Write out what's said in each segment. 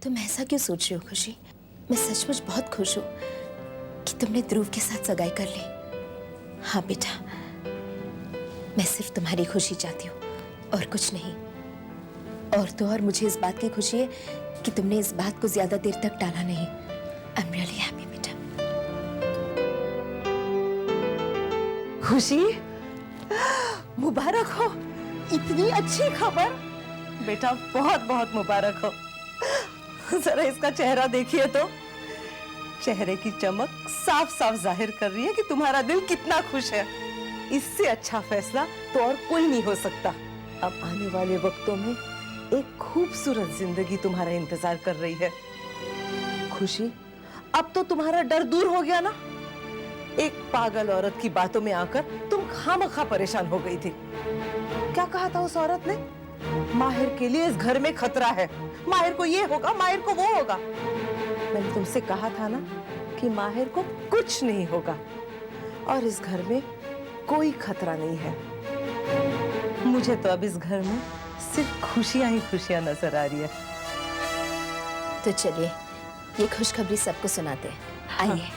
तुम ऐसा क्यों सोच रही हो खुशी? मैं सचमुच बहुत खुश हूँ कि तुमने ध्रुव के साथ सगाई कर ली। हाँ बेटा, मैं सिर्फ तुम्हारी खुशी चाहती हूँ और कुछ नहीं। और तो और मुझे इस बात की खुशी है कि तुमने इस बात को ज्यादा देर तक टाला नहीं। आई एम रियली हैप्पी बेटा। खुशी, मुबारक हो, इतनी अच्छी खबर। बेटा बहुत बहुत मुबारक हो। जरा इसका चेहरा देखिए तो, चेहरे की चमक साफ साफ जाहिर कर रही है कि तुम्हारा दिल कितना खुश है। इससे अच्छा फैसला तो और कोई नहीं हो सकता। अब आने वाले वक्तों में एक खूबसूरत जिंदगी तुम्हारा इंतजार कर रही है। खुशी, अब तो तुम्हारा डर दूर हो गया ना? एक पागल औरत की बातों में आकर तुम खामखा परेशान हो गई थी। क्या कहा था उस औरत ने? माहिर के लिए इस घर में खतरा है, माहिर को ये होगा, माहिर को वो होगा। मैंने तुमसे कहा था ना कि माहिर को कुछ नहीं होगा और इस घर में कोई खतरा नहीं है। मुझे तो अब इस घर में सिर्फ खुशियां ही खुशियां नजर आ रही है। तो चलिए ये खुशखबरी सबको सुनाते हैं। आइए।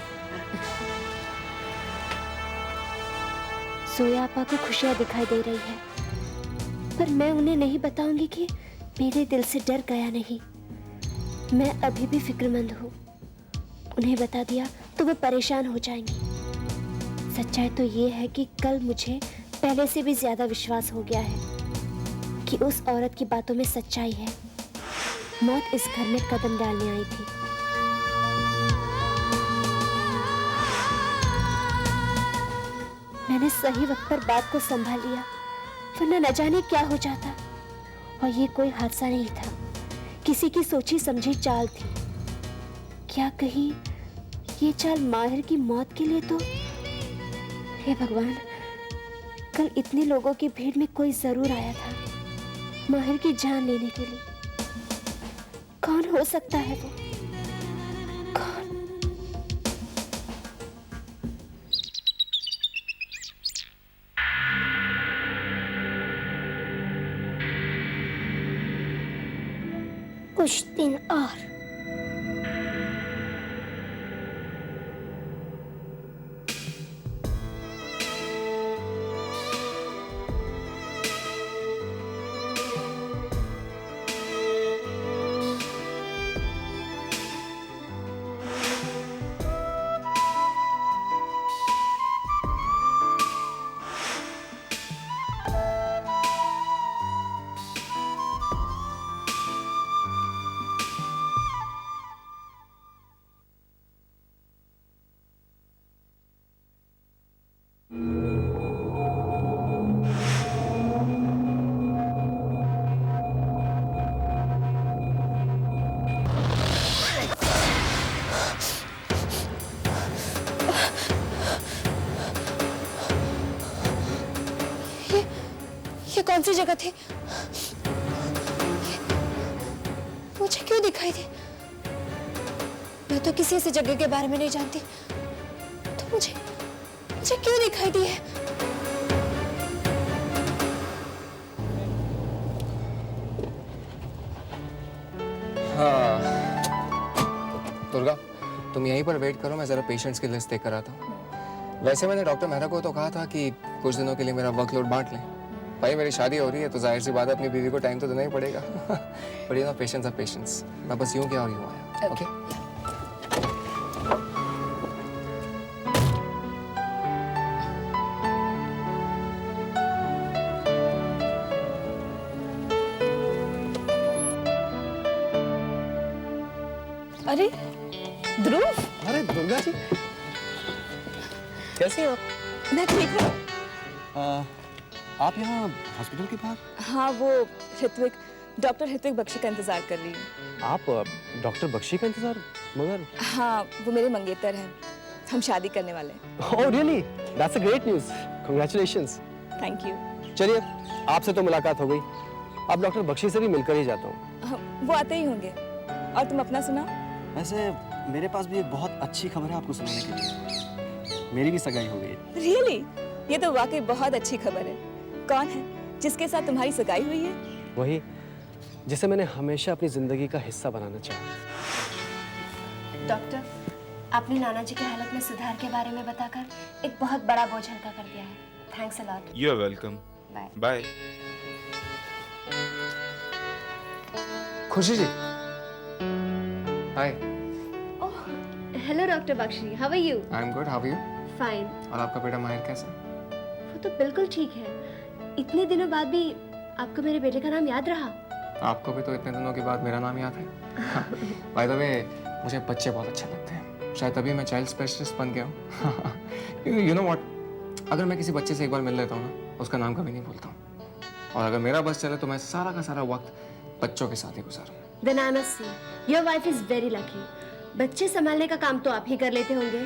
सोया आपा को खुशियां दिखाई दे रही है, पर मैं उन्हें नहीं बताऊंगी कि मेरे दिल से डर गया नहीं। मैं अभी भी फिक्रमंद हूँ। उन्हें बता दिया तो वे परेशान हो जाएंगी। सच्चाई तो ये है कि कल मुझे पहले से भी ज्यादा विश्वास हो गया है कि उस औरत की बातों में सच्चाई है। मौत इस घर में कदम डालने आई थी। मैंने सही वक्त पर बात को संभाल लिया, वरना न जाने क्या हो जाता। और ये कोई हादसा नहीं था, किसी की सोची समझी चाल थी। क्या कहीं ये चाल माहिर की मौत के लिए तो? हे भगवान, कल इतने लोगों की भीड़ में कोई जरूर आया था माहिर की जान लेने के लिए। कौन हो सकता है वो? कौन? कुछ दिन और। ये कौन सी जगह थी? मुझे क्यों दिखाई दी? मैं तो किसी ऐसी जगह के बारे में नहीं जानती, तो मुझे क्यों दिखाई दी है? हाँ दुर्गा, तुम यहीं पर वेट करो, मैं जरा पेशेंट्स की लिस्ट देकर आता हूँ। वैसे मैंने डॉक्टर मेहरा को तो कहा था कि कुछ दिनों के लिए मेरा वर्कलोड बांट लें। भाई मेरी शादी हो रही है तो जाहिर सी बात है अपनी बीवी को टाइम तो देना ही पड़ेगा। But you know patients are patients. मैं बस यूं क्या और यूं आया। ओके अरे ध्रुव। अरे दुर्गा जी, कैसी हैं आप? मैं ठीक हूँ। आप यहाँ हॉस्पिटल के बाहर? हाँ, वो डॉक्टर ऋत्विक बख्शी का इंतजार कर रही हूँ। आप डॉक्टर बख्शी का इंतजार? मगर हाँ, वो मेरे मंगेतर हैं। हम शादी करने वाले हैं। Oh really? That's a great news. Congratulations. Thank you. चलिए, आपसे तो मुलाकात हो गई, अब डॉक्टर बख्शी से भी मिलकर ही जाता हूँ। वो आते ही होंगे। और तुम अपना सुना? वैसे मेरे पास भी एक बहुत अच्छी खबर है आपको सुनाने के लिए। मेरी भी सगाई हो गई है। रियली? ये तो वाकई बहुत अच्छी खबर है। कौन है जिसके साथ तुम्हारी सगाई हुई है? वही जिसे मैंने हमेशा अपनी जिंदगी का हिस्सा बनाना चाहा। डॉक्टर, आपने नाना जी की हालत में सुधार के बारे में बताकर एक बहुत बड़ा बोझ हल्का कर दिया है। Thanks a lot. You are welcome. Bye. Bye. Khushi ji, hi. Oh, hello doctor Bakshi, how are you? I am good, how are you? Fine. और आपका बेटा माहिर कैसा? वो तो बिल्कुल ठीक है। इतने दिनों बाद भी आपको मेरे बेटे का नाम याद रहा। आपको भी तो इतने दिनों के बाद मेरा नाम याद है। बाय द वे, मुझे बच्चे बहुत अच्छे लगते हैं, शायद तभी मैं चाइल्ड स्पेशलिस्ट बन गया हूँ। यू नो व्हाट, अगर मैं किसी बच्चे से एक बार मिल लेता हूँ ना, उसका नाम कभी नहीं भूलता हूँ। और अगर मेरा बस चले तो मैं सारा का सारा वक्त बच्चों के साथ ही गुजारूँ। Then I must say, your wife is very lucky. बच्चे संभालने का काम तो आप ही कर लेते होंगे।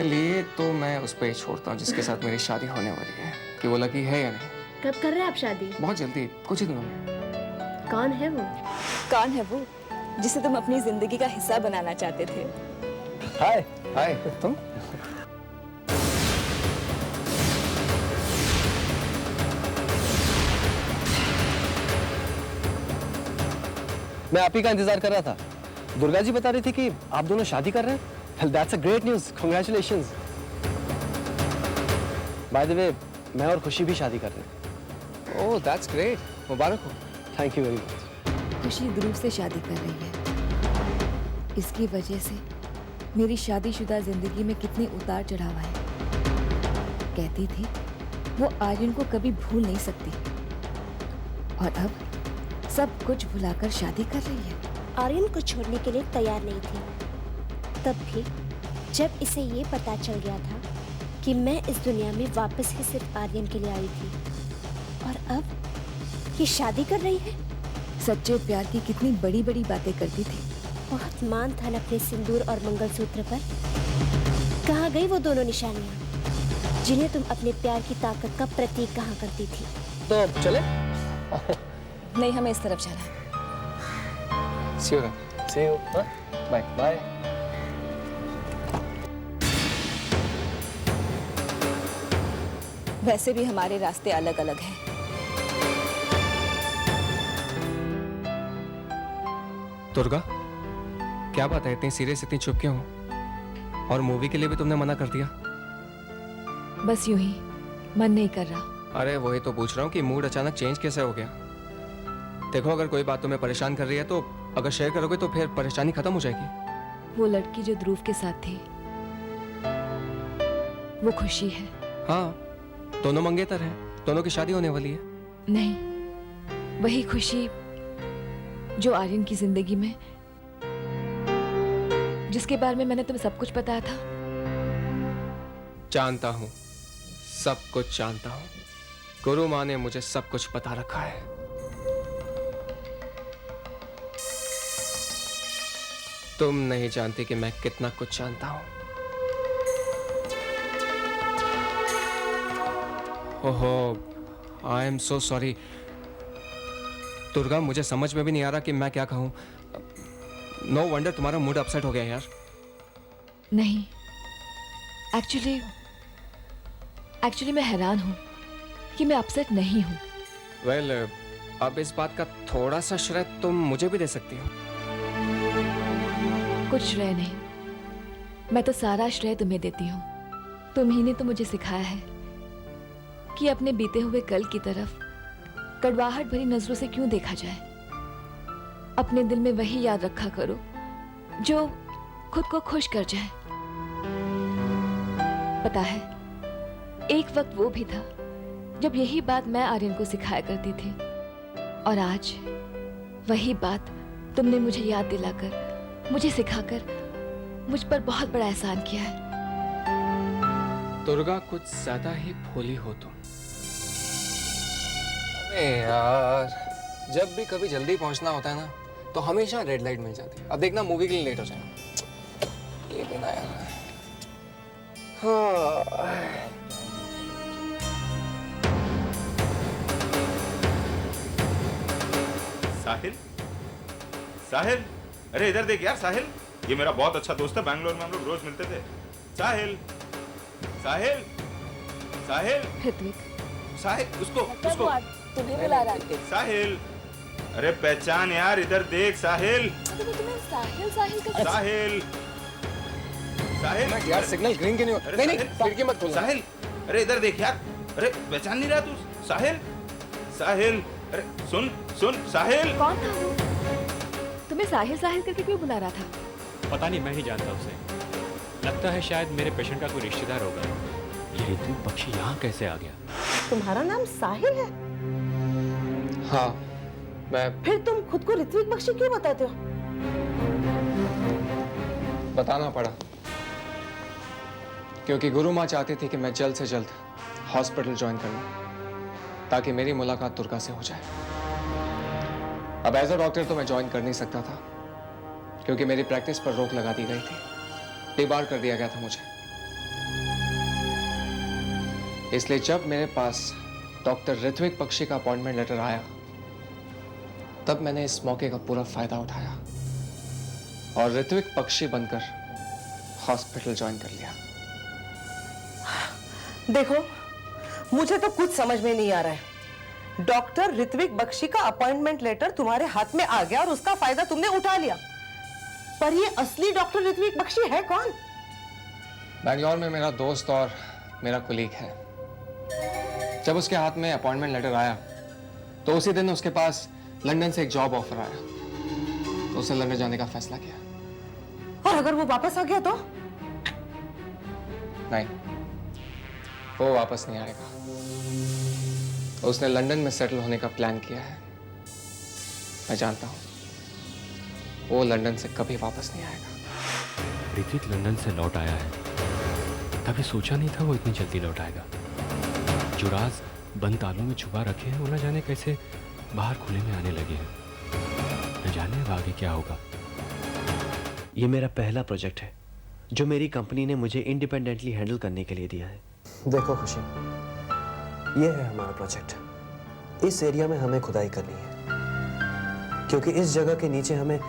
लिए तो मैं उस पर ही छोड़ता हूँ जिसके साथ मेरी शादी होने वाली है, कि वो लकी है या नहीं। कब कर रहे हैं आप शादी? बहुत जल्दी, कुछ ही दिनों में। कौन है वो? कौन है वो जिसे तुम अपनी जिंदगी का हिस्सा बनाना चाहते थे? हाय। हाय, तुम? मैं आप ही का इंतजार कर रहा था। दुर्गा जी बता रही थी कि आप दोनों शादी कर रहे हैं। Well, that's a great news. Congratulations. By the way, मैं और खुशी भी शादी कर रहे हैं। ओह, दैट्स ग्रेट, मुबारक हो। Thank you very much. खुशी ध्रुव से शादी कर रही है। इसकी वजह से मेरी शादीशुदा जिंदगी में कितने उतार चढ़ाव आए। कहती थी वो आर्यन को कभी भूल नहीं सकती, और अब सब कुछ भुलाकर शादी कर रही है। आर्यन को छोड़ने के लिए तैयार नहीं थी। तब भी जब इसे ये पता चल गया था कि मैं इस दुनिया में वापस ही सिर्फ आर्यन के लिए आई थी, और अब ये शादी कर रही है। सच्चे प्यार की कितनी बड़ी बड़ी बातें करती थी। बहुत मान था न अपने सिंदूर और मंगलसूत्र पर। कहाँ गई वो दोनों निशानियाँ जिन्हें तुम अपने प्यार की ताकत का प्रतीक कहा करती थी? तो चले? नहीं, हमें इस तरफ जाना है। See you then. See you. Bye. Bye. वैसे भी हमारे रास्ते अलग अलग हैं। दुर्गा, क्या बात है, इतनी सीरियस, इतनी चुप क्यों हो? और मूवी के लिए भी तुमने मना कर दिया? बस यूं ही मन नहीं कर रहा। अरे वही तो पूछ रहा हूँ कि मूड अचानक चेंज कैसे हो गया? देखो, अगर कोई बात तुम्हें परेशान कर रही है तो अगर शेयर करोगे तो फिर परेशानी खत्म हो जाएगी। वो लड़की जो ध्रुव के साथ थी, वो खुशी है। हाँ, दोनों मंगेतर हैं, दोनों की शादी होने वाली है। नहीं, वही खुशी जो आर्यन की जिंदगी में, जिसके बारे में मैंने तुम्हें सब कुछ बताया था। जानता हूँ, सब कुछ जानता हूँ। गुरु माँ ने मुझे सब कुछ बता रखा है। तुम नहीं जानती कि मैं कितना कुछ जानता हूँ। ओहो, I am so sorry Durga, मुझे समझ में भी नहीं आ रहा कि मैं क्या कहूँ। नो वंडर तुम्हारा मूड अपसेट हो गया यार। नहीं, एक्चुअली मैं हैरान हूँ कि मैं अपसेट नहीं हूँ। वेल, अब इस बात का थोड़ा सा श्रेय तुम मुझे भी दे सकती हो। कुछ श्रेय नहीं, मैं तो सारा श्रेय तुम्हें देती हूँ। तुम ही ने तो मुझे सिखाया है कि अपने बीते हुए कल की तरफ कड़वाहट भरी नजरों से क्यों देखा जाए। अपने दिल में वही याद रखा करो जो खुद को खुश कर जाए। पता है, एक वक्त वो भी था जब यही बात मैं आर्यन को सिखाया करती थी, और आज वही बात तुमने मुझे याद दिलाकर, मुझे सिखाकर मुझ पर बहुत बड़ा एहसान किया है। दुर्गा, कुछ ज्यादा ही भोली हो तुम। अरे यार, जब भी कभी जल्दी पहुंचना होता है ना तो हमेशा रेड लाइट मिल जाती है। अब देखना मूवी के लिए लेट हो जाएगा। ये दिन आया। हाँ। साहिल, साहिल, अरे इधर देख यार साहिल, ये मेरा बहुत अच्छा दोस्त है, बैंगलोर में हम लोग रोज मिलते थे। साहिल, साहिल, साहिल, ऋत्विक, साहिल, उसको तुम्हें बुला रहा है। साहिल, अरे पहचान यार, इधर देख साहिल। तुम्हें साहिल साहिल का साहिल, साहिल यार सिग्नल ग्रीन क्यों नहीं हो? अरे नहीं नहीं, साहिल, खिड़की मत खोलना। साहिल, अरे इधर देख यार। अरे पहचान नहीं रहा तू? साहिल, साहिल, अरे सुन सुन साहिल। कौन था वो? तुम्हें साहिल साहिल करके क्यों बुला रहा था? पता नहीं, मैं ही जानता उसे। लगता है शायद मेरे पेशेंट का कोई रिश्तेदार होगा। ये ऋत्विक बख्शी यहाँ कैसे आ गया? तुम्हारा नाम साहिल है? हाँ, मैं फिर तुम खुद को ऋत्विक बख्शी क्यों बताते हो? बताना पड़ा क्योंकि गुरु माँ चाहती थी कि मैं जल्द से जल्द हॉस्पिटल ज्वाइन कर लूं ताकि मेरी मुलाकात दुर्गा से हो जाए। अब एज अ डॉक्टर तो मैं ज्वाइन कर नहीं सकता था क्योंकि मेरी प्रैक्टिस पर रोक लगा दी गई थी, डिबार कर दिया गया था मुझे। इसलिए जब मेरे पास डॉक्टर ऋत्विक बख्शी का अपॉइंटमेंट लेटर आया तब मैंने इस मौके का पूरा फायदा उठाया और ऋत्विक बख्शी बनकर हॉस्पिटल ज्वाइन कर लिया। देखो, मुझे तो कुछ समझ में नहीं आ रहा है। डॉक्टर ऋत्विक बख्शी का अपॉइंटमेंट लेटर तुम्हारे हाथ में आ गया और उसका फायदा तुमने उठा लिया, पर ये असली डॉक्टर ऋत्विक बख्शी है कौन? बैंगलोर में मेरा दोस्त और मेरा कुलीग है। जब उसके हाथ में अपॉइंटमेंट लेटर आया तो उसी दिन उसके पास लंदन से एक जॉब ऑफर आया, तो उसने लंदन जाने का फैसला किया। और अगर वो वापस आ गया तो? नहीं, वो वापस नहीं आएगा। उसने लंदन में सेटल होने का प्लान किया है। मैं जानता हूं वो लंदन से कभी वापस नहीं आएगा। ऋत्विक लंदन से लौट आया है, कभी सोचा नहीं था वो इतनी जल्दी लौट आएगा। जो राज बंद तालों में छुपा रखे हैं वो न जाने कैसे बाहर खुले में आने लगे हैं। न जाने अब आगे क्या होगा। ये मेरा पहला प्रोजेक्ट है जो मेरी कंपनी ने मुझे इंडिपेंडेंटली हैंडल करने के लिए दिया है। देखो खुशी, ये है हमारा प्रोजेक्ट। इस एरिया में हमें खुदाई करनी है क्योंकि इस जगह के नीचे हमें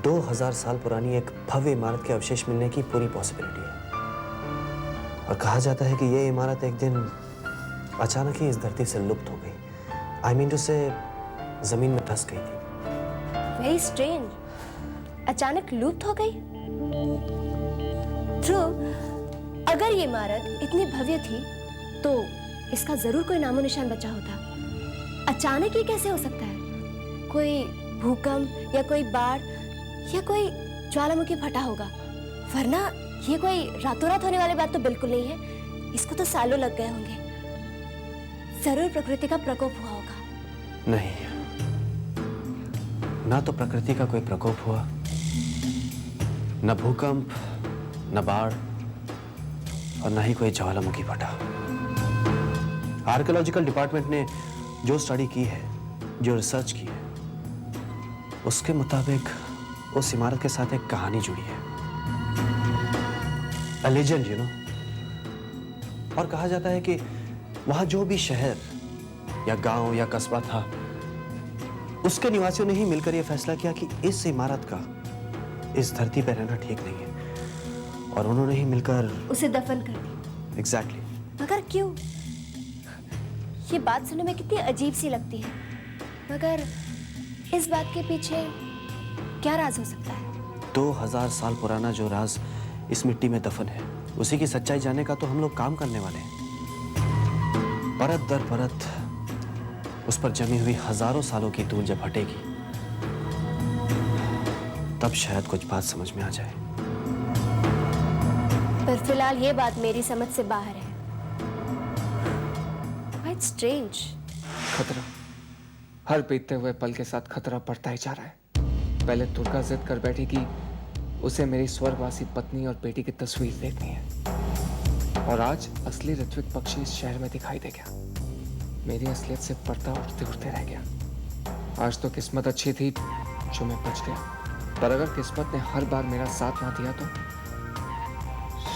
2000 साल पुरानी एक भव्य इमारत के अवशेष मिलने की पूरी पॉसिबिलिटी है। और कहा जाता है कि ये इमारत एक दिन अचानक ही इस धरती से लुप्त हो गई। आई मीन टू से जमीन में धंस गई थी। वेरी स्ट्रेंज, अचानक लुप्त हो गई। ट्रू, अगर ये इमारत इतनी भव्य थी तो इसका जरूर कोई नामो निशान बचा होता। अचानक ये कैसे हो सकता है? कोई भूकंप या कोई बाढ़ या कोई ज्वालामुखी फटा होगा, वरना ये कोई रातों रात होने वाली बात तो बिल्कुल नहीं है। इसको तो सालों लग गए होंगे। जरूर प्रकृति का प्रकोप हुआ होगा। नहीं, ना तो प्रकृति का कोई प्रकोप हुआ, न भूकंप, न बाढ़ और न ही कोई ज्वालामुखी फटा। आर्कियोलॉजिकल डिपार्टमेंट ने जो स्टडी की है, जो रिसर्च की है, उसके मुताबिक उस इमारत के साथ एक कहानी जुड़ी है। A legend, you know? और कहा जाता है कि वहां जो भी शहर या गांव या कस्बा था, उसके निवासियों ने ही मिलकर यह फैसला किया कि इस इमारत का इस धरती पर रहना ठीक नहीं है, और उन्होंने ही मिलकर उसे दफन कर दी। एग्जैक्टली। मगर क्यों? ये बात सुनने में कितनी अजीब सी लगती है, मगर इस बात के पीछे क्या राज हो सकता है? 2000 साल पुराना जो राज इस मिट्टी में दफन है, उसी की सच्चाई जानने का तो हम लोग काम करने वाले हैं। परत दर परत उस पर जमी हुई हजारों सालों की धूल जब हटेगी, तब शायद कुछ बात समझ में आ जाए। पर फिलहाल ये बात मेरी समझ से बाहर है। Quite strange. खतरा, हर बीतते हुए पल के साथ खतरा बढ़ता ही जा रहा है। पहले दुर्गा जिद कर बैठी कि उसे मेरी स्वर्गवासी पत्नी और बेटी की तस्वीर देखनी है, और आज असली ऋत्विक बख्शी इस शहर में दिखाई दे गया। मेरी असलियत से पर्दा उठते उठते रह गया। आज तो किस्मत अच्छी थी जो मैं बच गया, पर अगर किस्मत ने हर बार मेरा साथ ना दिया तो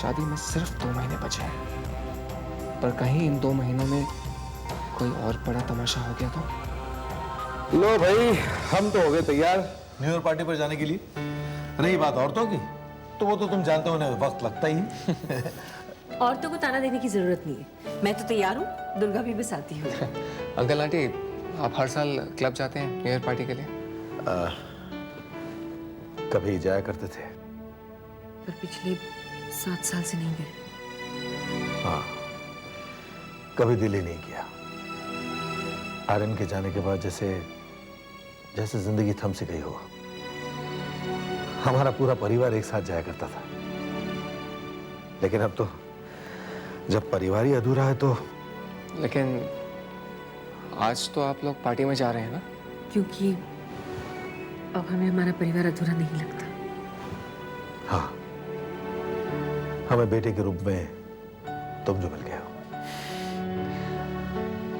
शादी में सिर्फ 2 महीने बचे हैं, पर कहीं इन 2 महीनों में कोई और बड़ा तमाशा हो गया तो। लो भाई, हम तो हो गए तैयार न्यू ईयर पार्टी पर जाने के लिए। रही बात औरतों की, तो वो तो तुम जानते हो, उन्हें वक्त लगता ही। औरतों को ताना देने की जरूरत नहीं है। मैं तो तैयार हूँ, दुर्गा भी बस आती हूँ। अंकल आंटी, आप हर साल क्लब जाते हैं न्यू ईयर पार्टी के लिए? कभी जाया करते थे। पर पिछले 7 साल से नहीं गए। हाँ, कभी दिल ही नहीं किया। आर्यन के जाने के बाद जैसे जिंदगी थम सी गई हो। हमारा पूरा परिवार एक साथ जाया करता था, लेकिन अब तो जब परिवार ही अधूरा है तो। लेकिन आज तो आप लोग पार्टी में जा रहे हैं ना? क्योंकि अब हमें हमारा परिवार अधूरा नहीं लगता। हाँ, हमें बेटे के रूप में तुम जो मिल गए हो।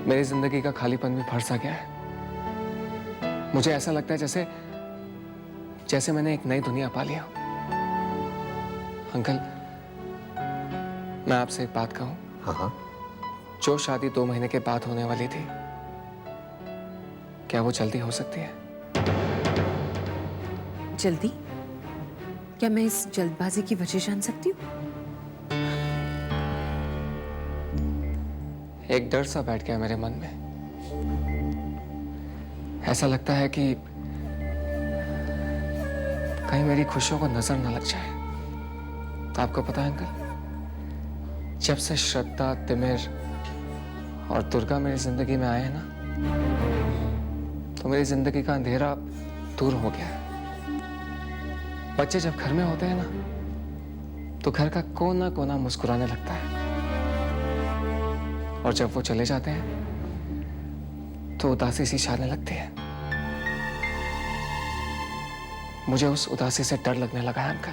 मेरी जिंदगी का खालीपन भी भर सा गया है। मुझे ऐसा लगता है जैसे मैंने एक नई दुनिया पा लिया। अंकल, मैं आपसे एक बात कहूं? हाँ हाँ। जो शादी 2 महीने के बाद होने वाली थी, क्या वो जल्दी हो सकती है? जल्दी? क्या मैं इस जल्दबाजी की वजह जान सकती हूँ? एक डर सा बैठ गया मेरे मन में। ऐसा लगता है कि कहीं मेरी खुशियों को नजर न लग जाए। आपको पता है अंकल, जब से श्रद्धा, तिमिर और दुर्गा मेरी जिंदगी में आए हैं ना, तो मेरी जिंदगी का अंधेरा दूर हो गया है। बच्चे जब घर में होते हैं ना, तो घर का कोना कोना मुस्कुराने लगता है, और जब वो चले जाते हैं तो उदासी सी छाने लगती है। मुझे उस उदासी से डर लगने लगा है अंकल।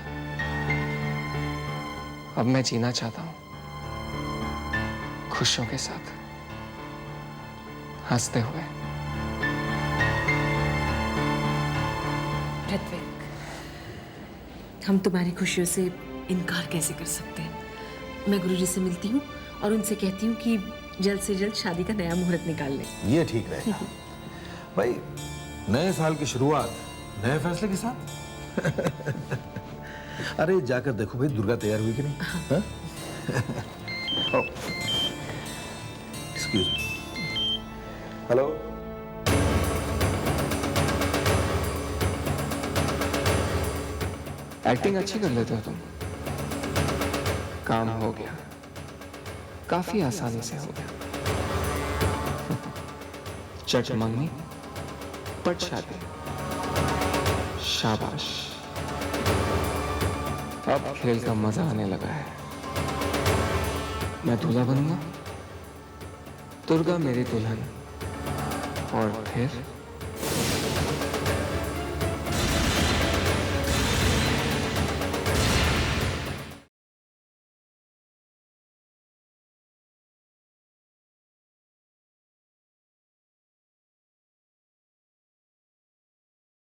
अब मैं जीना चाहता हूं खुशियों के साथ, हंसते हुए। ऋत्विक, हम तुम्हारी खुशियों से इनकार कैसे कर सकते हैं? मैं गुरुजी से मिलती हूँ और उनसे कहती हूँ कि जल्द से जल्द शादी का नया मुहूर्त निकाल लें। ये ठीक रहेगा। भाई, नए साल की शुरुआत नए फैसले के साथ। अरे जाकर देखो भाई, दुर्गा तैयार हुई कि नहीं? हाँ? Excuse me. हेलो। एक्टिंग अच्छी कर लेते हो तुम। काम हो गया, काफी आसानी से हो गया। चट मंगनी, पट शादी। शाबाश, अब खेल का मजा आने लगा है। मैं दूल्हा बनूंगा, दुर्गा मेरी दुल्हन, और फिर